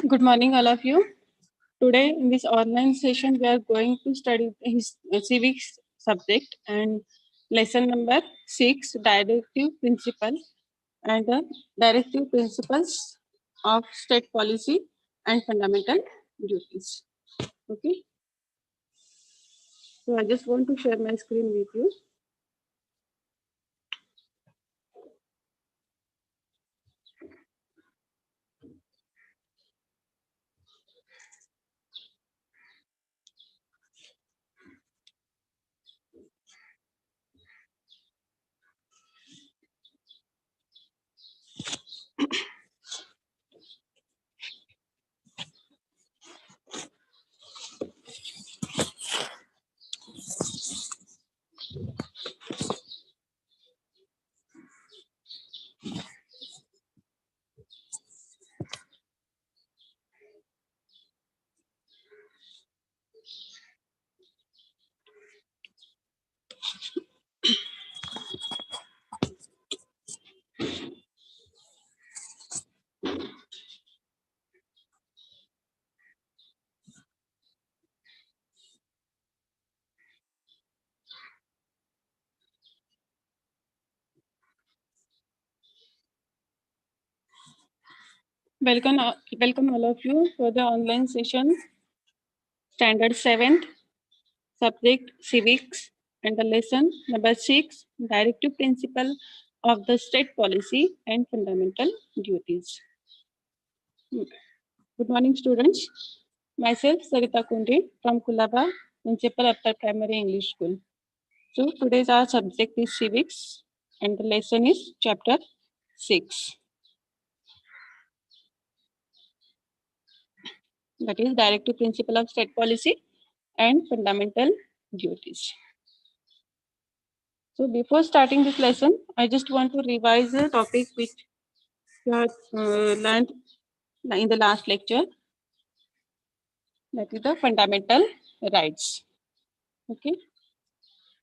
Good morning, all of you. Today, in this online session, we are going to study civics subject and lesson number 6, directive principle and the directive principles of state policy and fundamental duties. Okay, so I just want to share my screen with you. Welcome all of you for the online session, standard 7th, subject civics, and the lesson number 6, directive principle of the state policy and fundamental duties. Good morning, students. Myself, Sarita Konde from Kulaba, Municipal Upper Primary English School. So today's our subject is civics, and the lesson is chapter 6. That is directive principle of state policy and fundamental duties. So before starting this lesson, I just want to revise the topic which we have learned in the last lecture. That is the fundamental rights. Okay.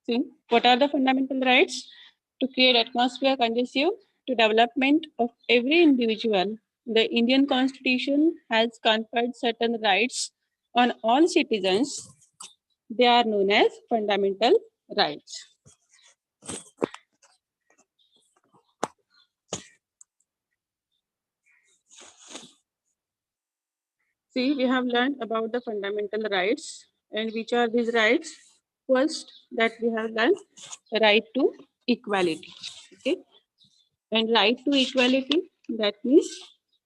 See, what are the fundamental rights? To create atmosphere conducive to development of every individual. The Indian Constitution has conferred certain rights on all citizens. They are known as fundamental rights. See, we have learned about the fundamental rights and which are these rights. First, that we have learned right to equality. Okay, and right to equality, that means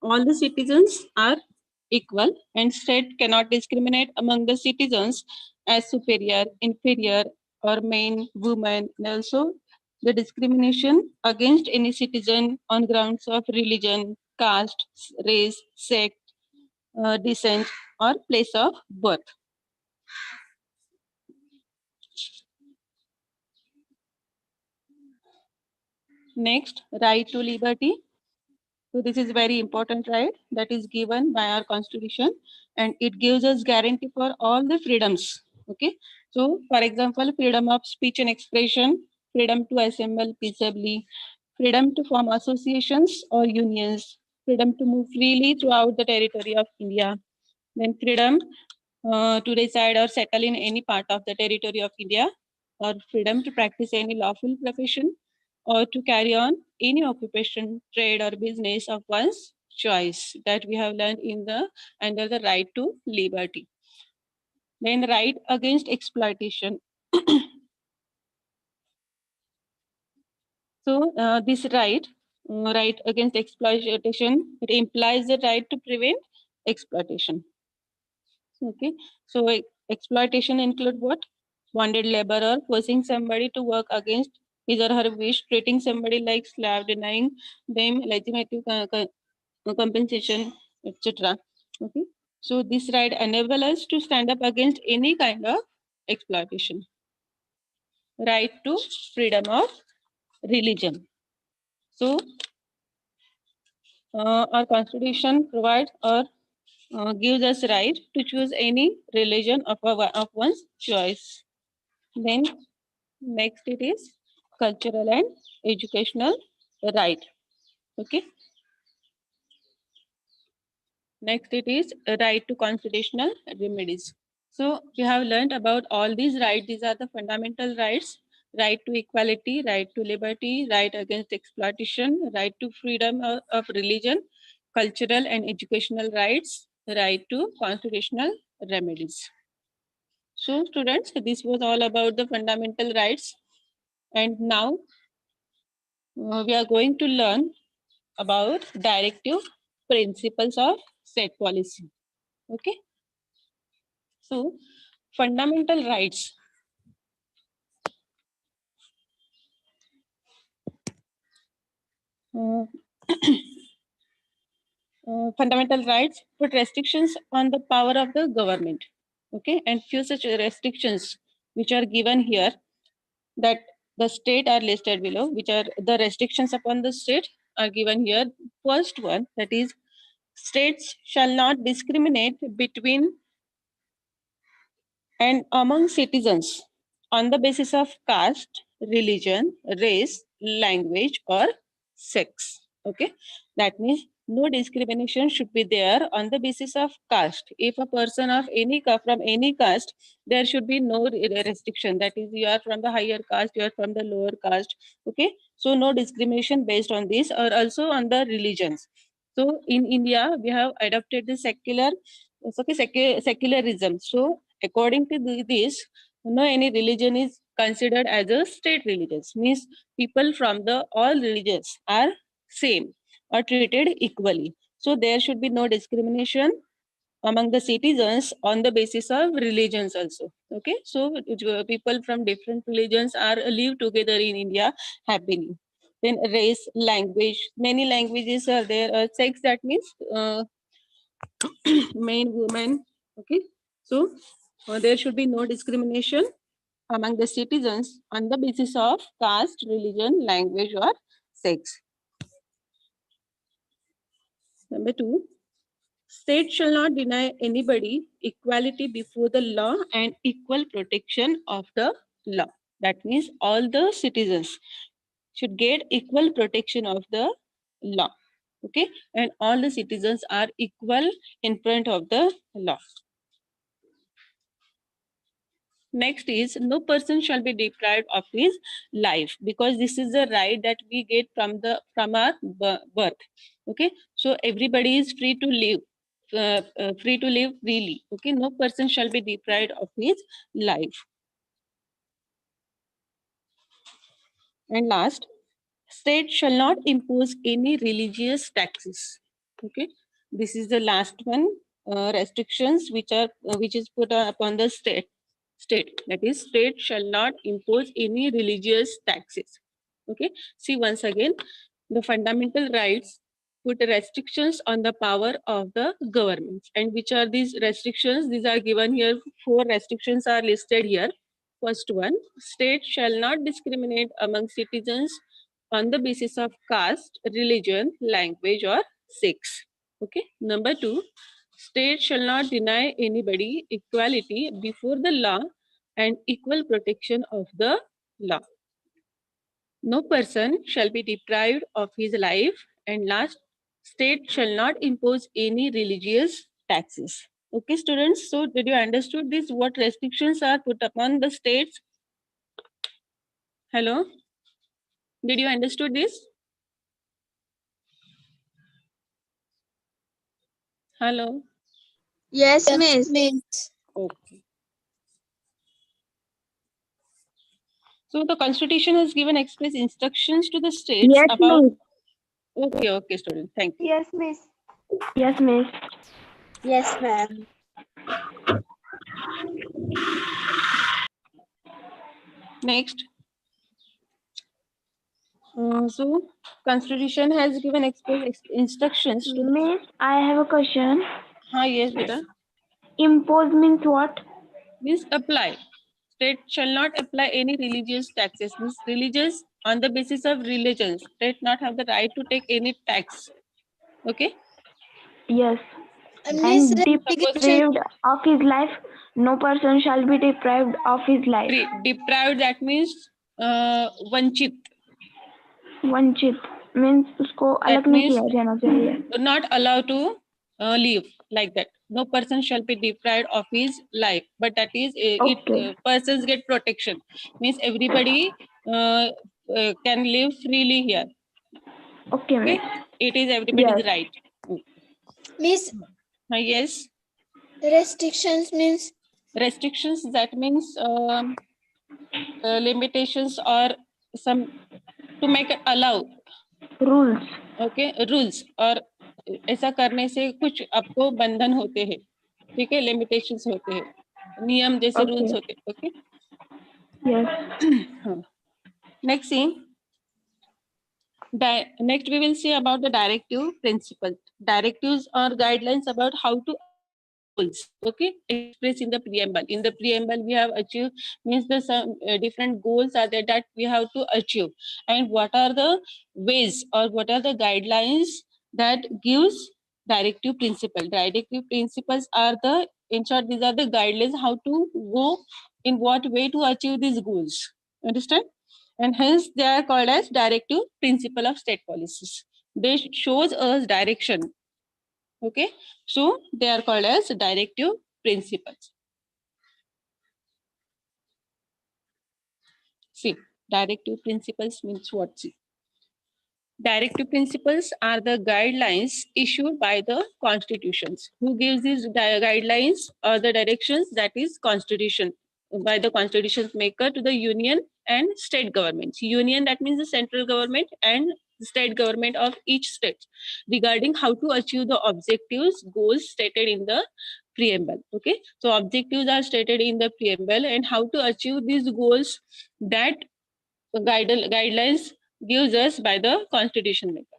all the citizens are equal and state cannot discriminate among the citizens as superior, inferior, or men, women, and also the discrimination against any citizen on grounds of religion, caste, race, sex, descent, or place of birth. Next, right to liberty. So this is very important right that is given by our constitution, and it gives us guarantee for all the freedoms. Okay. So for example, freedom of speech and expression, freedom to assemble peaceably, freedom to form associations or unions, freedom to move freely throughout the territory of India, then freedom to reside or settle in any part of the territory of India, or freedom to practice any lawful profession, or to carry on any occupation, trade, or business of one's choice, that we have learned in the under the right to liberty. Then right against exploitation. So this right, right against exploitation, it implies the right to prevent exploitation. Okay, so exploitation include what? Bonded labor or forcing somebody to work against his or her wish, treating somebody like slave, denying them legitimate compensation, etc. Okay, so this right enable us to stand up against any kind of exploitation. Right to freedom of religion. So our constitution provides or gives us right to choose any religion of one's choice. Then next it is cultural and educational right. Okay. Next, it is a right to constitutional remedies. So we have learned about all these rights. These are the fundamental rights: right to equality, right to liberty, right against exploitation, right to freedom of religion, cultural and educational rights, right to constitutional remedies. So students, this was all about the fundamental rights. And now we are going to learn about directive principles of state policy. Okay. So fundamental rights. Uh, fundamental rights put restrictions on the power of the government. Okay, and few such restrictions which are given here that the state are listed below, which are the restrictions upon the state are given here. First one, that is, states shall not discriminate between and among citizens on the basis of caste, religion, race, language, or sex. Okay, that means no discrimination should be there on the basis of caste. If a person of any from any caste, there should be no restriction. That is, you are from the higher caste, you are from the lower caste. Okay, so no discrimination based on this, or also on the religions. So in India, we have adopted the secularism. So according to this, no any religion is considered as a state religion. Means people from the all religions are same or treated equally. So there should be no discrimination among the citizens on the basis of religions also. Okay, so people from different religions are live together in India happily. Then race, language, many languages are there. Sex, that means men, women. Okay, so there should be no discrimination among the citizens on the basis of caste, religion, language, or sex. Number 2, state shall not deny anybody equality before the law and equal protection of the law. That means all the citizens should get equal protection of the law. Okay, and all the citizens are equal in front of the law. Next is, no person shall be deprived of his life, because this is the right that we get from our birth. Okay, so everybody is free to live, free to live freely. Okay, no person shall be deprived of his life. And last, state shall not impose any religious taxes. Okay, this is the last one. Restrictions which is put upon the state, that is, state shall not impose any religious taxes. Okay, see once again, the fundamental rights put restrictions on the power of the government. And which are these restrictions? These are given here. 4 restrictions are listed here. First one, state shall not discriminate among citizens on the basis of caste, religion, language, or sex. Okay. Number 2, state shall not deny anybody equality before the law and equal protection of the law. No person shall be deprived of his life. And last, state shall not impose any religious taxes. Okay, students, so did you understood this? What restrictions are put upon the states? Hello? Did you understood this? Hello? Yes, miss. Okay. So the constitution has given express instructions to the states Yes, about... miss. Okay, student. Thank you. Yes, miss. Yes, miss. Yes, ma'am. Next. So constitution has given express instructions to... Miss, I have a question. Yes, beta. Impose means what? Means apply. State shall not apply any religious taxes. Means religious on the basis of religions. State not have the right to take any tax. Okay. Yes. Miss, And deprived of his life, no person shall be deprived of his life. Deprived, that means vanchit. वंचित means उसको अलग नहीं किया जाना चाहिए. Not allowed to live like that. No person shall be deprived of his life, but that is persons get protection. Means everybody can live freely here. Okay. It is everybody's right. Miss, Yes. restrictions means? Restrictions, that means limitations or some to make it allow. Rules. Rules और ऐसा करने से कुछ आपको बंधन होते हैं, ठीक है, लिमिटेशंस होते हैं, नियम जैसे रूल्स होते हैं. Okay. Yes. Next scene. Next we will see about the directive principles. Directives or guidelines about how to achieve the goals. Okay, expressed in the preamble. In the preamble we have achieved, means the some different goals are there that we have to achieve, and what are the ways or what are the guidelines that gives directive principle. Directive principles are the, in short, these are the guidelines how to go, in what way to achieve these goals. Understand? And hence they are called as directive principle of state policies. They shows us direction. Okay, so they are called as directive principles. See, directive principles means what? See, directive principles are the guidelines issued by the constitutions. Who gives these guidelines or the directions? That is constitution, by the constitution's maker to the union and state governments. Union, that means the central government, and the state government of each state, regarding how to achieve the objectives, goals stated in the preamble. Okay, so objectives are stated in the preamble, and how to achieve these goals, that guidelines gives us by the constitution maker.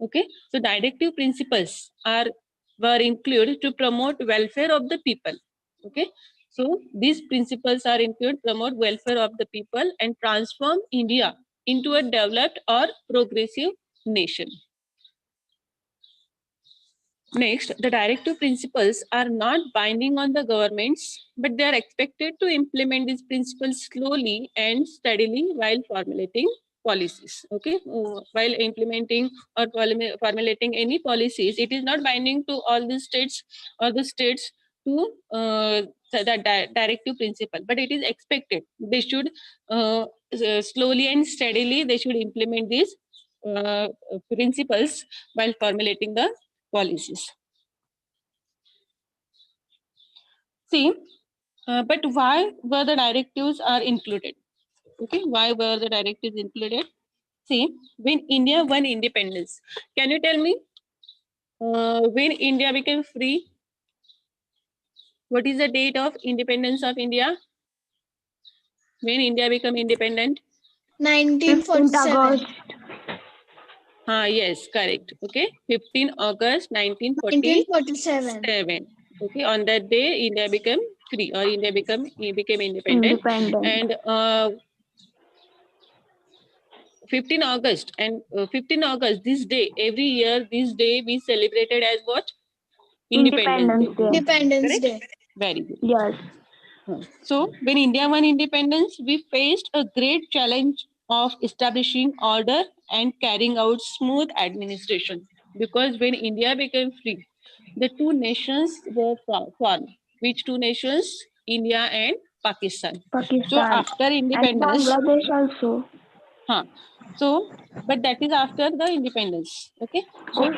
Okay, so directive principles were included to promote welfare of the people. Okay, so these principles are included to promote welfare of the people and transform India into a developed or progressive nation. Next, the directive principles are not binding on the governments, but they are expected to implement these principles slowly and steadily while formulating policies. Okay, while implementing or formulating any policies, it is not binding to all the states or the states to the directive principle, but it is expected they should slowly and steadily they should implement these principles while formulating the policies. See, but why were the directives are included? Okay, why were the directives included? See, when India won independence, can you tell me when India became free? What is the date of independence of India? When India became independent? 1947. Yes, correct. Okay, 15 August 1947. Okay, on that day India became free, or India became independent. And 15 August and 15 August, this day, every year this day we celebrated as what? Independence Day. Independence Day. Very good. Yes. So when India won independence, we faced a great challenge of establishing order and carrying out smooth administration. Because when India became free, the two nations were formed. Which two nations? India and Pakistan. So after independence, and Bangladesh also. So, but that is after the independence. Okay. So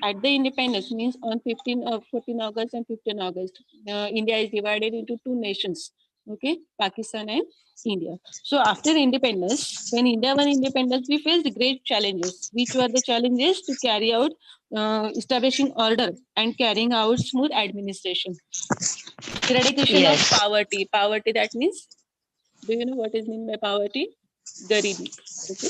at the independence, means on 14 August and 15 August, India is divided into two nations. Okay, Pakistan and India. So after independence, when India won independence, we faced great challenges. Which were the challenges? To carry out establishing order and carrying out smooth administration. Eradication of poverty. Poverty, that means, do you know what is meant by poverty? Garibi. Okay.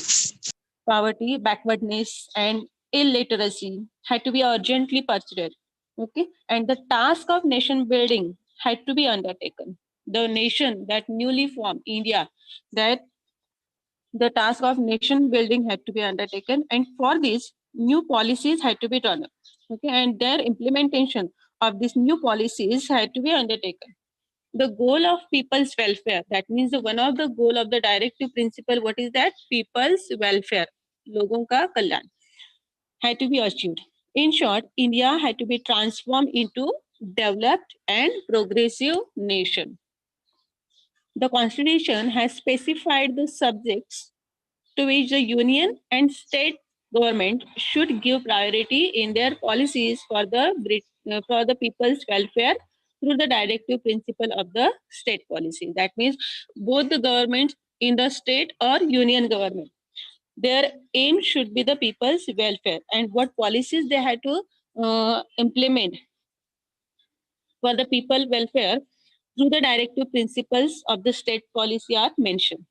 Poverty, backwardness, and illiteracy had to be urgently pursued. Okay, and the task of nation building had to be undertaken. The nation that newly formed, India, that the task of nation building had to be undertaken, and for this, new policies had to be drawn up. Okay, and their implementation of these new policies had to be undertaken. The goal of people's welfare, that means one of the goal of the directive principle, what is that? People's welfare, logon ka kalyan, had to be achieved. In short, India had to be transformed into developed and progressive nation. The Constitution has specified the subjects to which the union and state government should give priority in their policies for the people's welfare through the directive principle of the state policy. That means both the governments in the state or union government, their aim should be the people's welfare, and what policies they had to implement for the people welfare through the directive principles of the state policy are mentioned.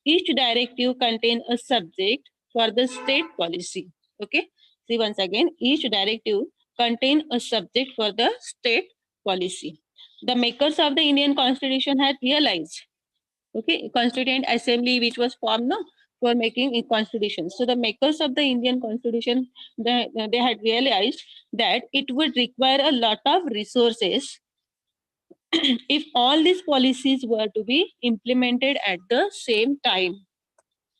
Each directive contains a subject for the state policy. Okay. See once again, each directive contains a subject for the state policy. The makers of the Indian Constitution had realized, okay, Constituent Assembly which was formed no, for making a constitution. So the makers of the Indian Constitution, they had realized that it would require a lot of resources if all these policies were to be implemented at the same time.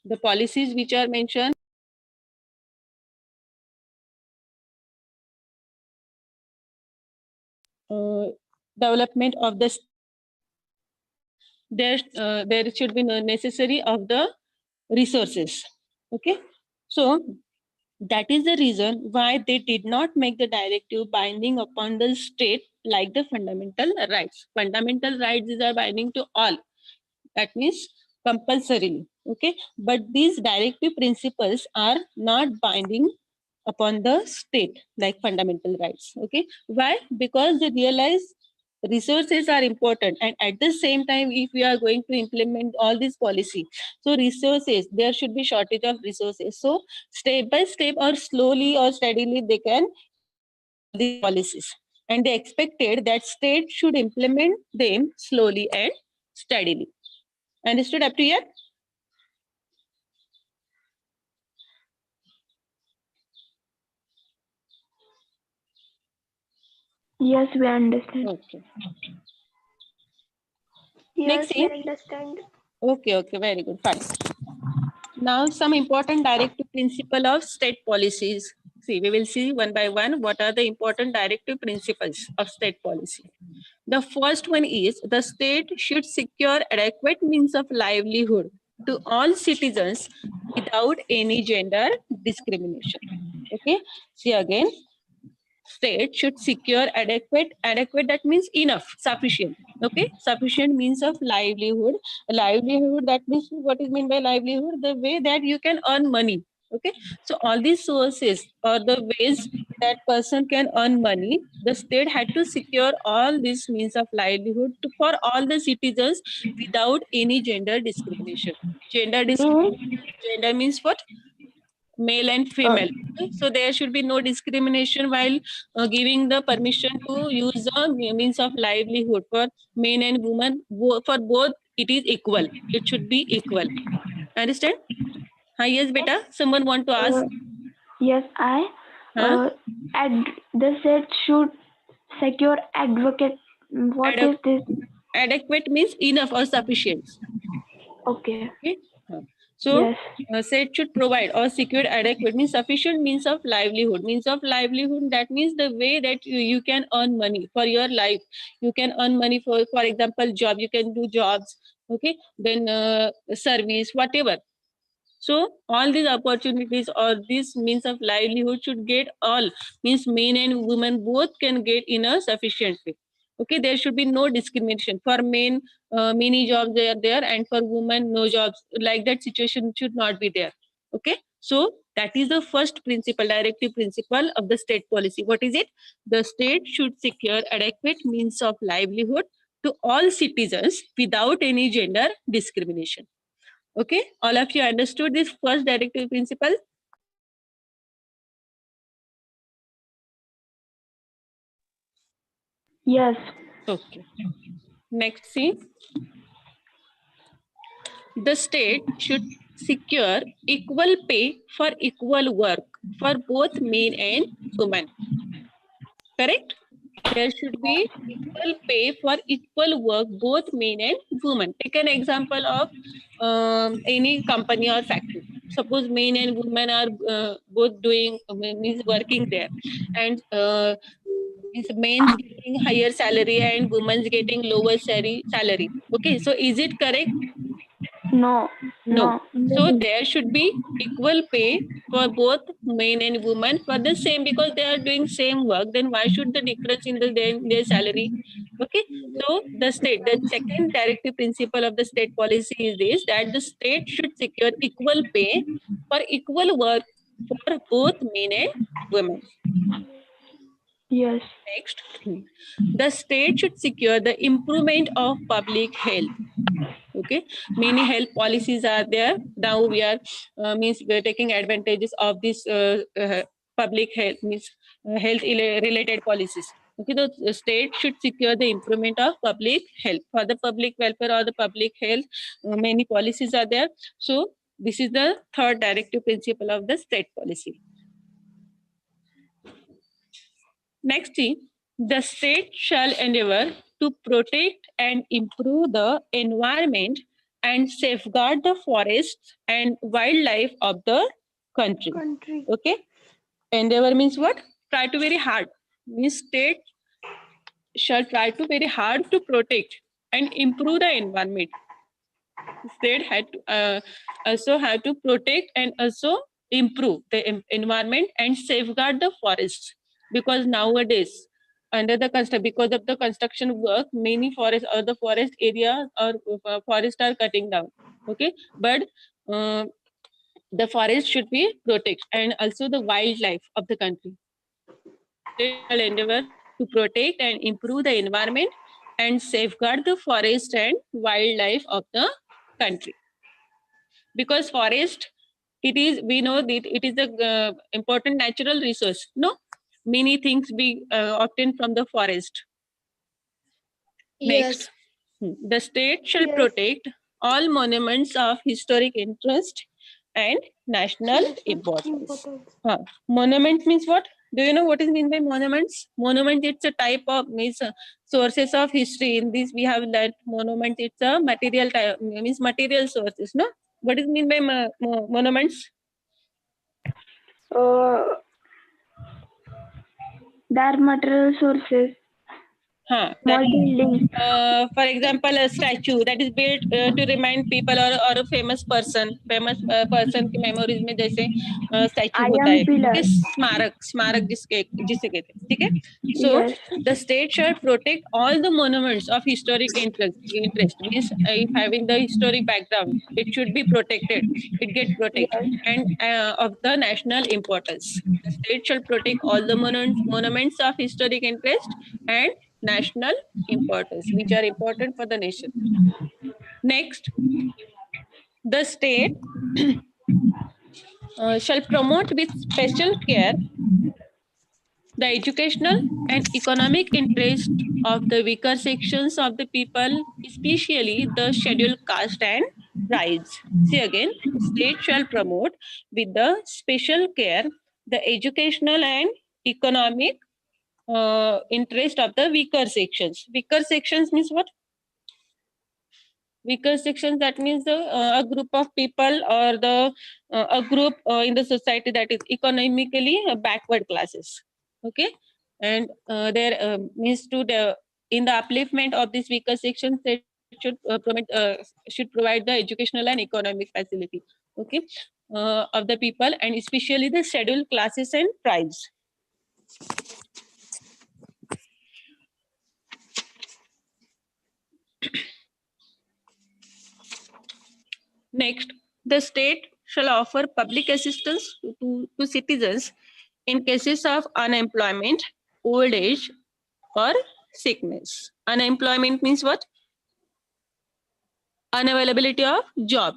The policies which are mentioned, development of the there should be no necessary of the resources. Okay, so that is the reason why they did not make the directive binding upon the state like the fundamental rights. Fundamental rights are binding to all. That means compulsorily. Okay, but these directive principles are not binding upon the state like fundamental rights. Okay, why? Because they realize resources are important, and at the same time, if we are going to implement all this policy, so resources, there should be shortage of resources. So step by step or slowly or steadily they can implement all these policies, and they expected that state should implement them slowly and steadily. Understood up to here? Yes, we understand. Okay. Yes, Next we thing. understand. Okay, very good, fine. Now some important directive principle of state policies. See, we will see one by one what are the important directive principles of state policy. The first one is the state should secure adequate means of livelihood to all citizens without any gender discrimination. Okay, see again, state should secure adequate that means enough, sufficient. Okay, sufficient means of livelihood. Livelihood, that means what is meant by livelihood? The way that you can earn money. Okay, so all these sources or the ways that person can earn money, the state had to secure all these means of livelihood for all the citizens without any gender discrimination. Gender means what? Male and female. Okay? So there should be no discrimination while giving the permission to use the means of livelihood for men and women. For both, it is equal. It should be equal. Understand? Hi, yes, beta. Someone want to ask? Yes, I. Huh? The state should secure advocate. What is this? Adequate means enough or sufficient. Okay. Okay. So Yes. state should provide or secure adequate means sufficient means of livelihood. Means of livelihood, that means the way that you can earn money for your life. You can earn money for example, job. You can do jobs. Okay. Then service, whatever. So all these opportunities or this means of livelihood should get all, means men and women both can get in a sufficient way. Okay, there should be no discrimination. For men, many jobs they are there, and for women, no jobs. Like that situation should not be there. Okay, so that is the first principle, directive principle of the state policy. What is it? The state should secure adequate means of livelihood to all citizens without any gender discrimination. Okay, all of you understood this first directive principle? Yes. Okay. Next, see. The state should secure equal pay for equal work for both men and women. Correct? There should be equal pay for equal work, both men and women. Take an example of any company or factory. suppose men and women are both doing means working there, and means men's getting higher salary and women's getting lower salary. Okay, so is it correct? No. No. No. So there should be equal pay for both men and women for the same, because they are doing same work. Then why should the difference in their salary? Okay. So the second directive principle of the state policy is this, that the state should secure equal pay for equal work for both men and women. Yes. Next, the state should secure the improvement of public health. Okay, many health policies are there. Now we are means we are taking advantages of this public health, means health related policies. Okay, the state should secure the improvement of public health for the public welfare or the public health. Many policies are there. So this is the third directive principle of the state policy. Next thing, the state shall endeavor to protect and improve the environment and safeguard the forests and wildlife of the country. Okay, endeavor means what? Try to very hard. Means state shall try to very hard to protect and improve the environment. State had to, also have to protect and also improve the environment and safeguard the forests, because nowadays under the because of the construction work, many forests or the forest area or forest are cutting down. Okay, but uh, the forest should be protected, and also the wildlife of the country. State shall endeavor to protect and improve the environment and safeguard the forest and wildlife of the country, because forest, it is, we know that it is a important natural resource. No, many things we obtain from the forest. Next, the state shall protect all monuments of historic interest and national importance. Monument means what? Do you know what is mean by monuments? Monument, it's a type of means sources of history. In this we have learned monument. It's a material type, means material sources. No, what is mean by monuments? There are material sources. Small buildings. For example, a statue that is built to remind people or a famous person की memories में जैसे statue होता है. Okay, स्मारक जिसे कहते हैं. ठीक है. So the state shall protect all the monuments of historic interest means if having the historic background, it should be protected. It gets protected, and of the national importance. The state shall protect all the monuments of historic interest and national importance, which are important for the nation. Next, the state shall promote with special care the educational and economic interest of the weaker sections of the people, especially the scheduled caste and tribes. See again, state shall promote with the special care the educational and economic interest of the weaker sections. Weaker sections means what? Weaker sections, that means the a group of people or the a group in the society that is economically backward classes. Okay, and there means to the in the upliftment of these weaker sections, they should provide the educational and economic facility. Okay, of the people, and especially the scheduled classes and tribes. Next, the state shall offer public assistance to citizens in cases of unemployment, old age, or sickness. Unemployment means what? Unavailability of job.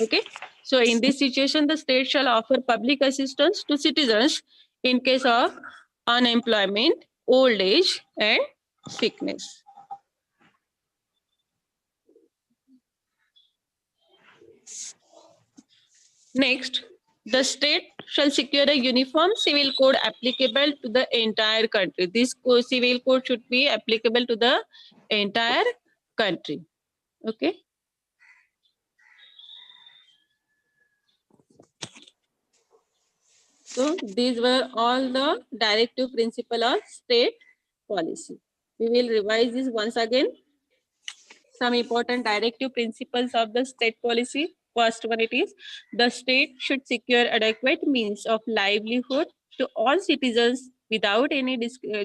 Okay. So in this situation, the state shall offer public assistance to citizens in case of unemployment, old age, and sickness. Next, the state shall secure a uniform civil code applicable to the entire country. This civil code should be applicable to the entire country. Okay. So these were all the directive principle of state policy. We will revise this once again. Some important directive principles of the state policy. First one, it is the state should secure adequate means of livelihood to all citizens without any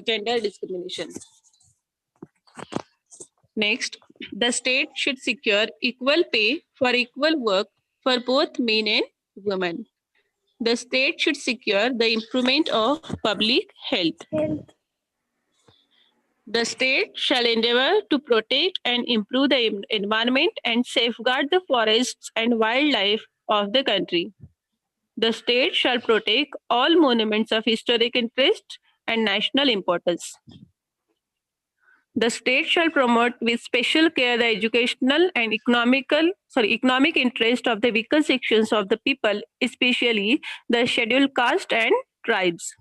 gender discrimination. Next, the state should secure equal pay for equal work for both men and women. The state should secure the improvement of public health. The state shall endeavor to protect and improve the environment and safeguard the forests and wildlife of the country. The state shall protect all monuments of historic interest and national importance. The state shall promote with special care the educational and economic interest of the weaker sections of the people, especially the scheduled caste and tribes.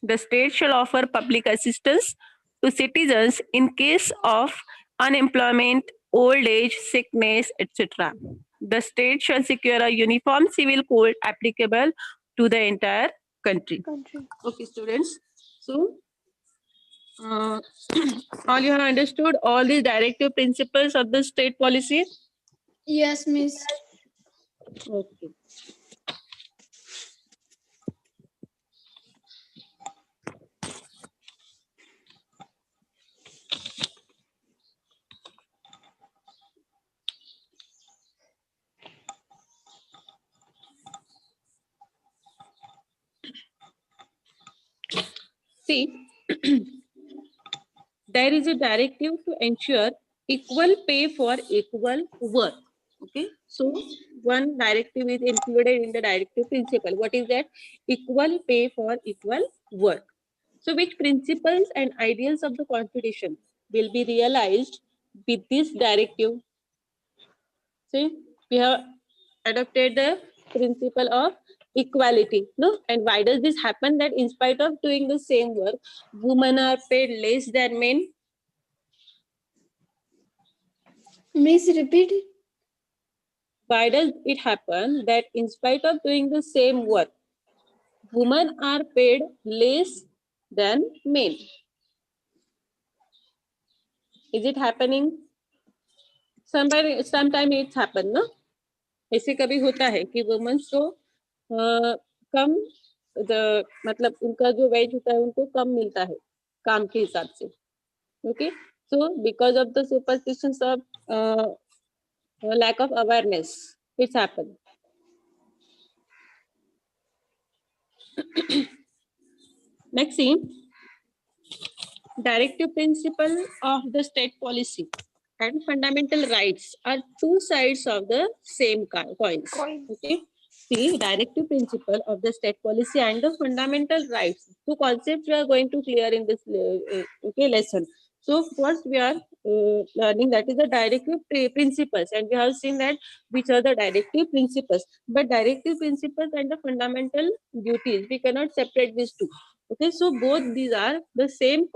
The state shall offer public assistance to citizens in case of unemployment, old age, sickness, etc. The state shall secure a uniform civil code applicable to the entire country. Okay, students. So, all you have understood all the directive principles of the state policy? Yes, Miss. Okay. See, there is a directive to ensure equal pay for equal work. Okay, so one directive is included in the directive principle. What is that? Equal pay for equal work. So which principles and ideals of the constitution will be realized with this directive? See, we have adopted the principle of equality. No, and why does this happen? That in spite of doing the same work, women are paid less than men. Miss, repeat it. Why does it happen that in spite of doing the same work, women are paid less than men? Is it happening? Sometime it's happened, no? ऐसे कभी होता है कि women's को कम मतलब उनका जो veg होता है उनको कम मिलता है काम के हिसाब से. Okay, so because of the superstitions of lack of awareness, it's happened. Next scene, directive principle of the state policy and fundamental rights are two sides of the same coins. Okay, see, directive principle of the state policy and the fundamental rights, two concepts we are going to clear in this lesson. So first we are learning that is the directive principles, and we have seen that which are the directive principles. But directive principles and the fundamental duties, we cannot separate these two. Okay, so both these are the same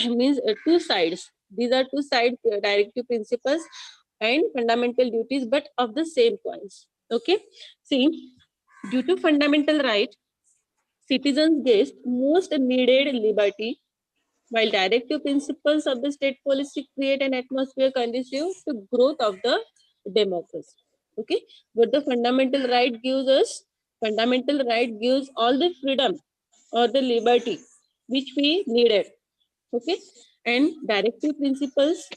means two sides. These are two side directive principles and fundamental duties, but of the same coins. Okay, see, due to fundamental right, citizens get most needed liberty, while directive principles of the state policy create an atmosphere conducive to growth of the democracy. Okay, but the fundamental right gives all the freedom or the liberty which we needed. Okay, and directive principles,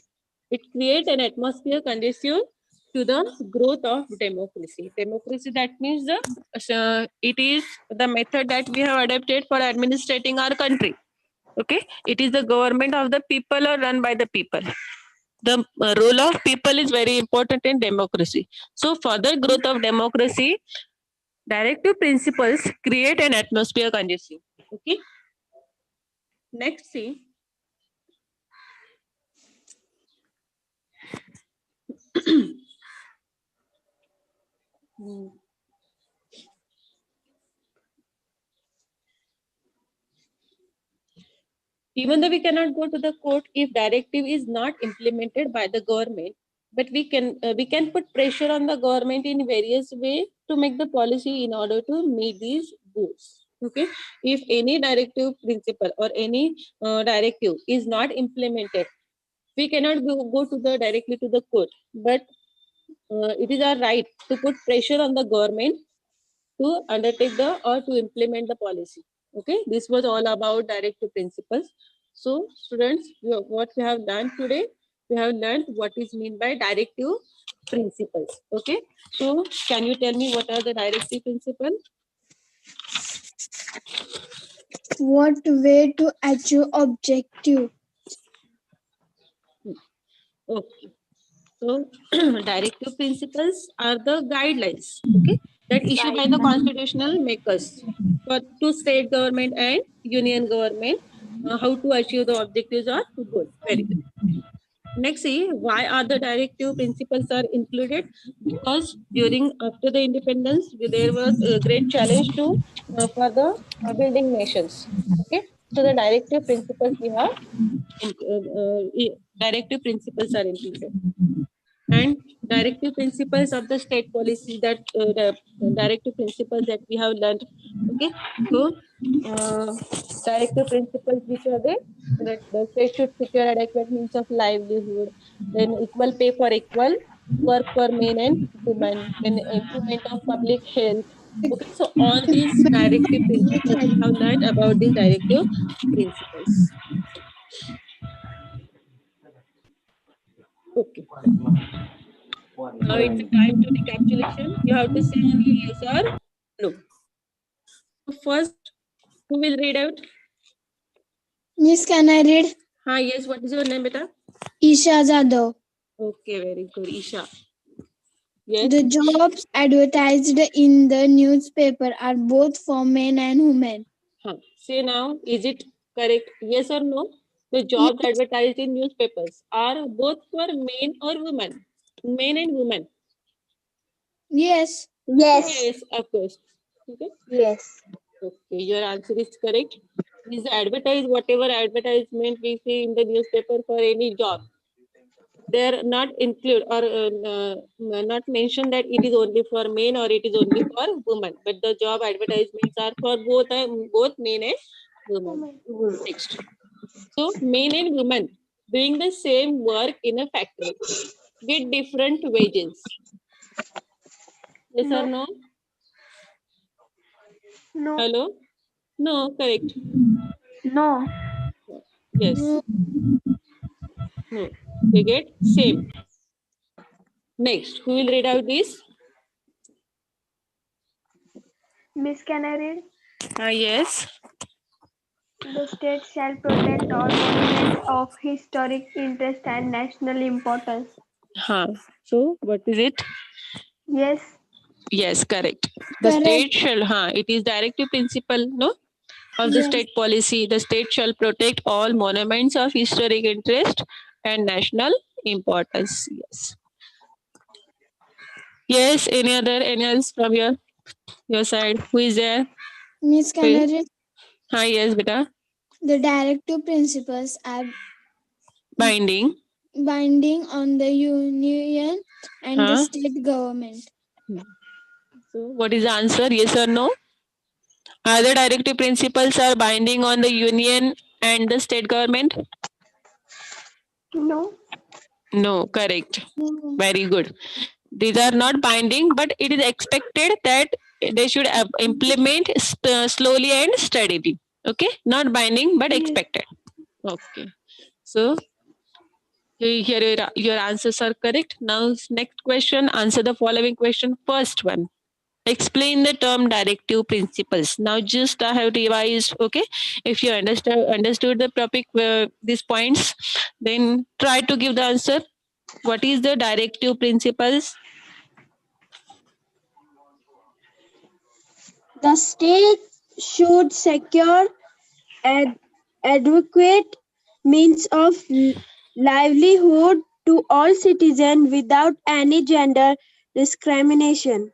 it create an atmosphere conducive to the growth of democracy. Democracy, that means it is the method that we have adopted for administrating our country. Okay, it is the government of the people or run by the people. The role of people is very important in democracy. So for the growth of democracy, directive principles create an atmosphere conducive. Okay, next, see, even though we cannot go to the court if directive is not implemented by the government, but we can put pressure on the government in various ways to make the policy in order to meet these goals. Okay, if any directive principle or any directive is not implemented, we cannot go to the directly to the court, but it is our right to put pressure on the government to undertake the or to implement the policy. Okay, this was all about directive principles. So students, what we have learned today, we have learned what is meant by directive principles. Okay, so can you tell me what are the directive principles? What way to achieve objective? Okay, so directive principles are the guidelines, okay, that issued by the constitutional makers for to state government and union government, how to achieve the objectives or goals. Very good. Next, see why are the directive principles are included? Because during after the independence, there was a great challenge to for the building nations. Okay, so the directive principles we have, directive principles are included, and directive principles of the state policy that the directive principles that we have learned. Okay, so uh, directive principles which are there, that the state should secure adequate means of livelihood, then equal pay for equal work for men and women, then improvement of public health. Okay, so all these directive principles we have learned about these directive principles. Okay, now it's a time to recapitulation. You have to say only yes or no. So first, who will read out? Miss, can I read? Yes, what is your name, beta? Isha Jadhav. Okay, very good, Isha. Yes. The jobs advertised in the newspaper are both for men and women. Say now, is it correct? Yes or no? The jobs advertised in newspapers are both for men or women? Men and women. Yes. Yes, of course. Okay. Yes. Okay, your answer is correct. Is advertise whatever advertisement we see in the newspaper for any job. They are not include or not mentioned that it is only for men or it is only for women, but the job advertisements are for both men and women. Next, so men and women doing the same work in a factory get different wages. Yes or no? No. Hello? No, correct. No. Yes. No, they get same. Next, who will read out this? Miss, can I read? Yes. The state shall protect all monuments of historic interest and national importance. So, what is it? Yes. Yes, correct. The state shall, it is directive principle, no? Of the Yes. state policy. The state shall protect all monuments of historic interest and national importance. Yes. Yes, any else from your side? Who is there? Miss, can I read? Yes, beta. The directive principles are Binding. binding on the union and the state government. So, what is the answer? Yes or no? Are the directive principles are binding on the union and the state government? No. No, correct. Very good. These are not binding, but it is expected that they should implement slowly and steadily. Okay, not binding, but expected. Okay, so here your answers are correct. Now, next question, answer the following question. First one, explain the term directive principles. Now, just I have revised. Okay, if you understood the topic, these points, then try to give the answer. What is the directive principles? The state should secure adequate means of livelihood to all citizens without any gender discrimination.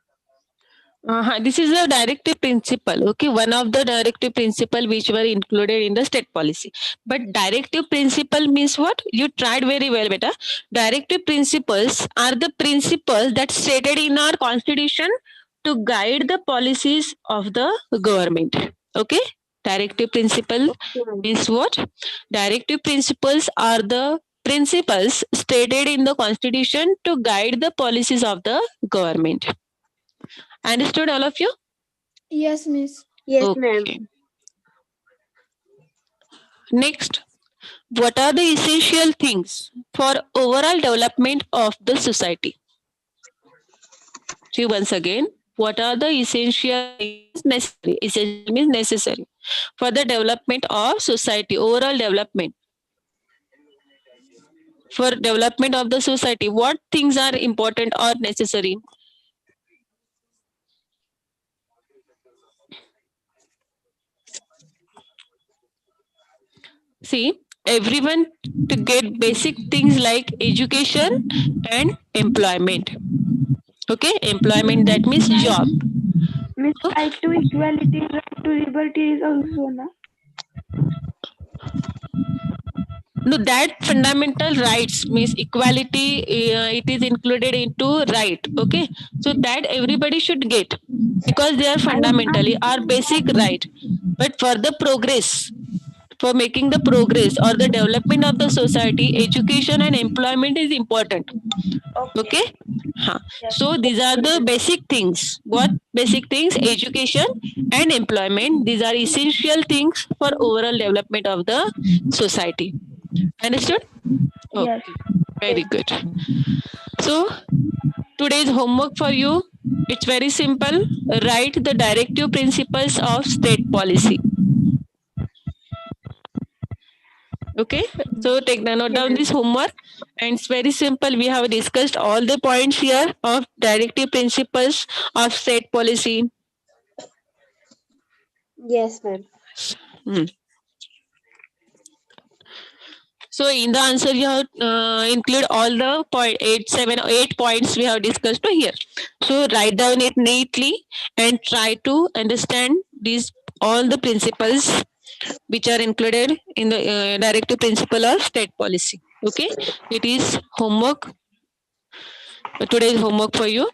This is a directive principle. Okay, one of the directive principle which were included in the state policy. But directive principle means what? You tried very well, beta. Directive principles are the principles that stated in our constitution to guide the policies of the government. Okay, directive principle means what? Directive principles are the principles stated in the constitution to guide the policies of the government. Understood, all of you? Yes, Miss. Yes, ma'am. Okay. Next, what are the essential things for overall development of the society? See, once again, what are the essential things necessary? Essential means necessary for the development of society, overall development. For development of the society, what things are important or necessary? See, everyone to get basic things like education and employment. Okay, employment, that means job. Miss, right to equality, right to liberty is also na. No, that fundamental rights means equality. It is included into right. Okay, so that everybody should get because they are fundamentally our basic right. But for the progress, for making the progress or the development of the society, education and employment is important. Okay. So these are the basic things. What basic things? Education and employment. These are essential things for overall development of the society. Understood? Yes. Okay. Very good. So today's homework for you, it's very simple. Write the directive principles of state policy. Okay, so take the note down this homework, and it's very simple. We have discussed all the points here of directive principles of state policy. Yes, ma'am. Hmm. So in the answer you have include all the point 8 points we have discussed here. So write down it neatly and try to understand these all the principles which are included in the directive principle of state policy. Okay, it is homework. Today's homework for you.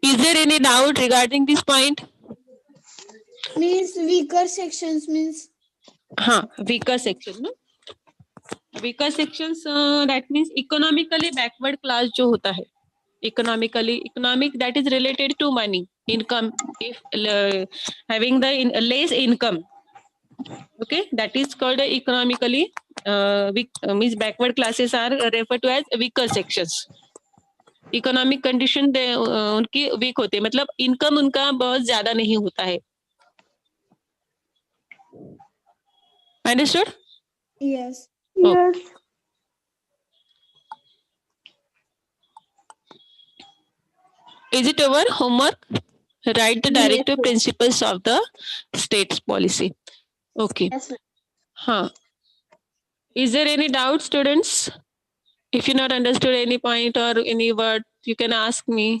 Is there any doubt regarding this point? Means weaker sections means. Weaker section. No? Weaker sections, that means economically backward class जो होता है. Economic that is related to money, income. If having the less income, okay, that is called economically weak. Means backward classes are referred to as weaker sections. Economic condition उनकी week होती है, मतलब income उनका बहुत ज्यादा नहीं होता है. Understood? Yes. Yes. Is it our homework? Write the directive principles of the state's policy. Okay. Yes, ma'am. Is there any doubt, students? If you not understood any point or any word, you can ask me.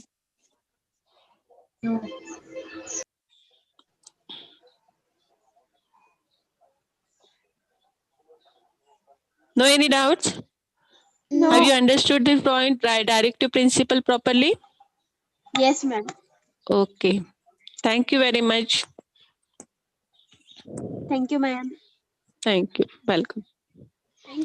No any doubts? No. Have you understood the point, directive principle properly? Yes, ma'am. Okay. Thank you very much. Thank you, ma'am. Thank you. Welcome.